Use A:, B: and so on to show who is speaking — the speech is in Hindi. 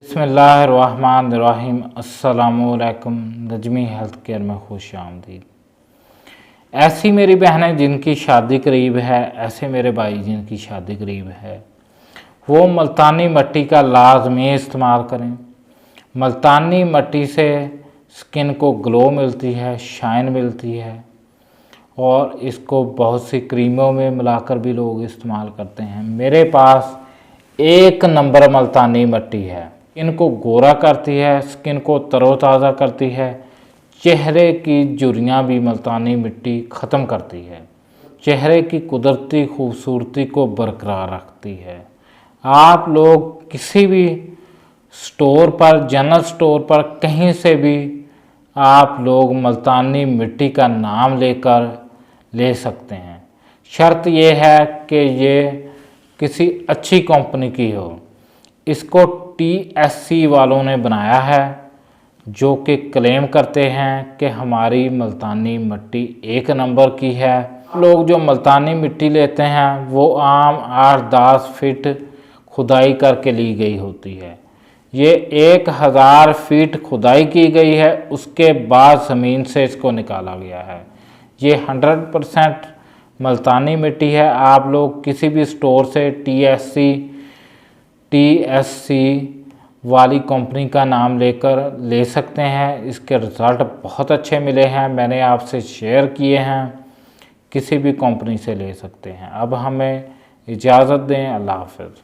A: बिस्मिल्लाहिर्रहमानिर्रहीम। अस्सलामुअलैकुम। नजमी हेल्थ केयर में खुश आमदीद। ऐसी मेरी बहनें जिनकी शादी करीब है, ऐसे मेरे भाई जिनकी शादी करीब है, वो मुल्तानी मिट्टी का लाजमी इस्तेमाल करें। मुल्तानी मिट्टी से स्किन को ग्लो मिलती है, शाइन मिलती है और इसको बहुत सी क्रीमों में मिलाकर भी लोग इस्तेमाल करते हैं। मेरे पास एक नंबर मुल्तानी मिट्टी है। स्किन को गोरा करती है, स्किन को तरोताज़ा करती है, चेहरे की झुर्रियाँ भी मुल्तानी मिट्टी ख़त्म करती है, चेहरे की कुदरती खूबसूरती को बरकरार रखती है। आप लोग किसी भी स्टोर पर, जनरल स्टोर पर, कहीं से भी आप लोग मुल्तानी मिट्टी का नाम लेकर ले सकते हैं। शर्त ये है कि ये किसी अच्छी कंपनी की हो। इसको TSC वालों ने बनाया है, जो कि क्लेम करते हैं कि हमारी मुल्तानी मिट्टी एक नंबर की है। लोग जो मुल्तानी मिट्टी लेते हैं वो आम 8-10 फीट खुदाई करके ली गई होती है। ये 1000 फीट खुदाई की गई है, उसके बाद ज़मीन से इसको निकाला गया है। ये 100% मुल्तानी मिट्टी है। आप लोग किसी भी स्टोर से TSC वाली कंपनी का नाम लेकर ले सकते हैं। इसके रिज़ल्ट बहुत अच्छे मिले हैं, मैंने आपसे शेयर किए हैं। किसी भी कंपनी से ले सकते हैं। अब हमें इजाज़त दें। अल्लाह हाफ़िज़।